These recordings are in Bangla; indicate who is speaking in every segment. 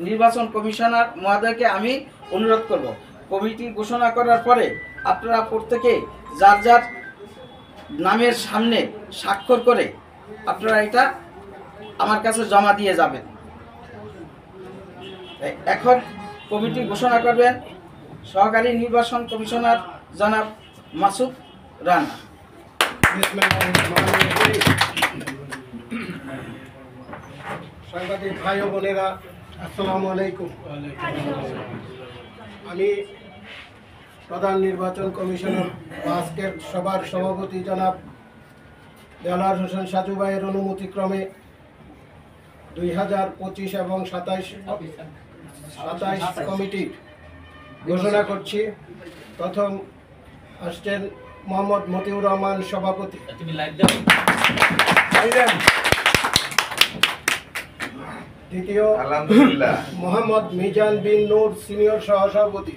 Speaker 1: নির্বাচন কমিশনার মহোদয়কে আমি অনুরোধ করব, কমিটি ঘোষণা করার পরে আপনারা প্রত্যেকে যার যার নামের সামনে স্বাক্ষর করে আপনারা এটা আমার কাছে জমা দিয়ে যাবেন। এখন কমিটি ঘোষণা করবেন সহকারী নির্বাচন কমিশনার জনাব মাসুদ রানা।
Speaker 2: সাংবাদিক ভাই ও বোনেরা, আসসালামু আলাইকুম। আমি প্রধান নির্বাচন কমিশনার আজকের সভার সভাপতি জনাব দেলাওয়ার হোসেন সাজু ভাইয়ের অনুমতিক্রমে 2025 এবং 27 কমিটি ঘোষণা করছি। প্রথম আসছেন মোহাম্মদ মতিউর রহমান সভাপতি, দ্বিতীয় মোহাম্মদ মিজান বিন নূর সিনিয়র সহসভাপতি,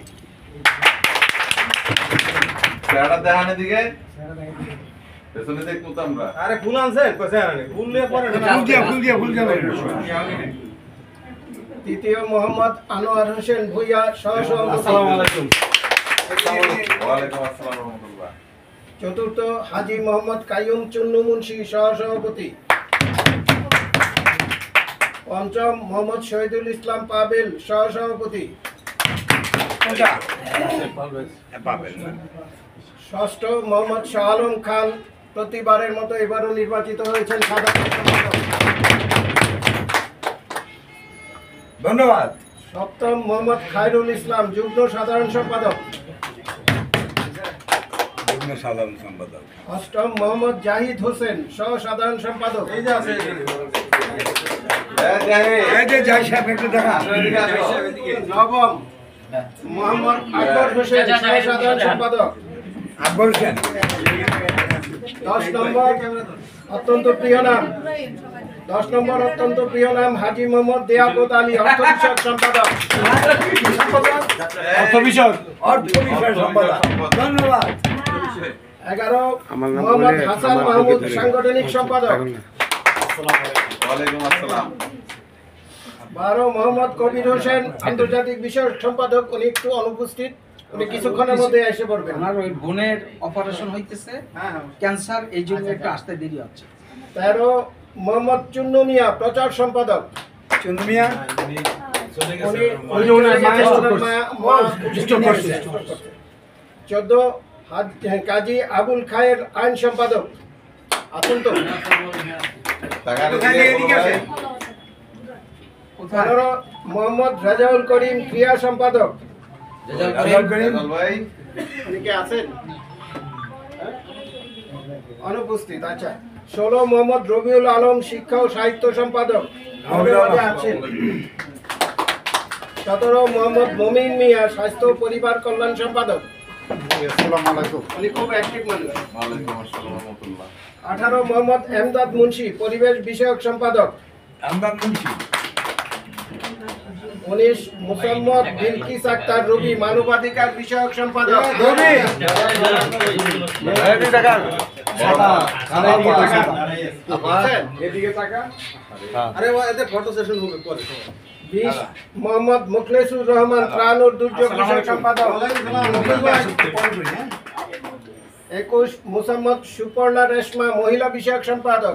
Speaker 2: তৃতীয় মোহাম্মদ আনোয়ার হোসেন ভুইয়া সহসভাপতি, চতুর্থ হাজী মোহাম্মদ কাইয়ুম চুন্নু মুন্সি সহসভাপতি, পঞ্চম মোহাম্মদ শহীদুল ইসলাম পাবেল সহসভাপতি, ষষ্ঠ মোহাম্মদ শাহ আলম খান প্রতিবারের মতো এবারও নির্বাচিত হয়েছেন সাধারণ সম্পাদক।
Speaker 3: ধন্যবাদ।
Speaker 2: সপ্তম মোহাম্মদ খায়রুল ইসলাম যুগ্ম সাধারণ সম্পাদক। অষ্টম মোহাম্মদ জাহিদ হোসেন সহ সাধারণ সম্পাদক। নবম মোহাম্মদ আকবর হোসেন সহ সাধারণ সম্পাদক। 10 নম্বর অত্যন্ত প্রিয় নাম হাজী মোহাম্মদ দিয়াকত আলী অর্থ বিষয়ক সম্পাদক।
Speaker 3: ধন্যবাদ।
Speaker 2: 11 মোহাম্মদ হাসান মাহমুদ সাংগঠনিক সম্পাদক। 12 মোহাম্মদ কবির হোসেন আন্তর্জাতিক বিষয়ক সম্পাদক। উনি একটু অনুপস্থিত, উনি কিছুক্ষণের মধ্যে এসে পড়বেন।
Speaker 1: আমার ওই বোনের অপারেশন হইতেছে, ক্যান্সার, এই জন্য একটু আসতে দেরি হচ্ছে।
Speaker 2: 13 মোহাম্মদ চুন্নু মিয়া প্রচার সম্পাদক। 14 কাজী আবুল খায়ের আইন সম্পাদক। আছেন তো? 15 মোহাম্মদ রাজাউল করিম ক্রিয়া সম্পাদক। উনি কি আছেন? অনুপস্থিত। আচ্ছা। 16 মোহাম্মদ রবিউল আলম শিক্ষা ও সাহিত্য সম্পাদক আছেন। 17 মোহাম্মদ মমিন মিয়া স্বাস্থ্য ও পরিবার কল্যাণ সম্পাদক। উনি খুব অ্যাক্টিভ মানুষ। 18 মোহাম্মদ এমদাদ মুন্সি পরিবেশ বিষয়ক সম্পাদক। 19 মোহাম্মদ বিলকিস আক্তার রবি মানবাধিকার বিষয়ক সম্পাদক। মোহাম্মদ মুখলেসুর রহমান ত্রাণ ও দুর্যোগ বিষয়ক সম্পাদক। 21 মোহাম্মদ সুপর্ণা রেশমা মহিলা বিষয়ক সম্পাদক।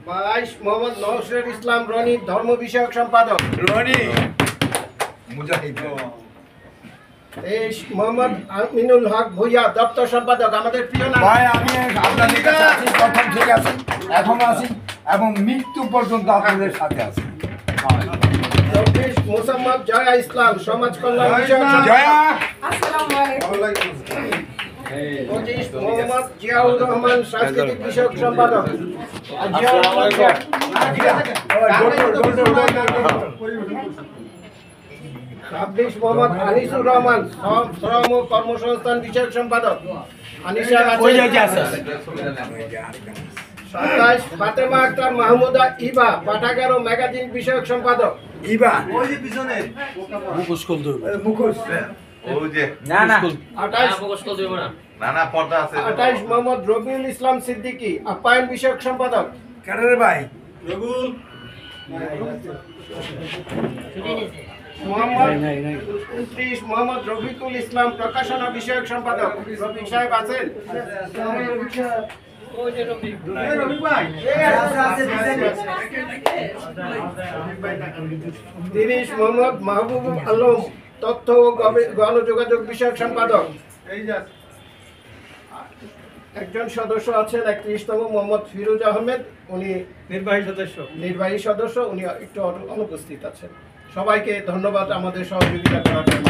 Speaker 2: 22 মোহাম্মদ নওশরুল ইসলাম রনি ধর্ম বিষয়ক সম্পাদক। 23 মোহাম্মদ আমিনুল হক ভুইয়া দপ্তর সম্পাদক। আমাদের প্রিয় নাম
Speaker 3: ভাই, আমি আপনাদের কাছে আছি, প্রথম থেকে আছি, এখন আছি এবং মৃত্যু পর্যন্ত আপনাদের সাথে আছি।
Speaker 2: 24 মোহাম্মদ জয়া ইসলাম সমাজ কল্যাণ বিষয়ক সম্পাদক। 25 মোহাম্মদ জিয়াউর রহমান সাংস্কৃতিক বিষয়ক সম্পাদক। 26 মোহাম্মদ আনিসুর রহমান শ্রম ও কর্মসংস্থান বিষয়ক সম্পাদক। আনিসা আছে। 27 ফাতেমা আক্তার মাহমুদা ইবা পাঠাগার ও ম্যাগাজিন বিষয়ক সম্পাদক।
Speaker 3: ইবা
Speaker 4: ওই যে পিছনে
Speaker 3: মুখোশ খুল দেব, মুখোশ
Speaker 4: ওই যে
Speaker 1: না না
Speaker 2: 28 মোহাম্মদ রবিউল ইসলাম সিদ্দিকী আপ্যায়ন বিষয়ক সম্পাদক।
Speaker 3: কারে ভাই
Speaker 2: মোহাম্মদ রফিকুল ইসলাম প্রকাশনা বিষয়ক সম্পাদক। রফিক সাহেব আছেন? 30 মোহাম্মদ মাহবুব আলম তথ্য ও গণযোগাযোগ বিষয়ক সম্পাদক। একজন সদস্য আছেন 31তম মোহাম্মদ ফিরোজ আহমেদ, উনি নির্বাহী সদস্য, উনি একটু অনুপস্থিত আছেন। সবাইকে ধন্যবাদ আমাদের সহযোগিতা করার জন্য।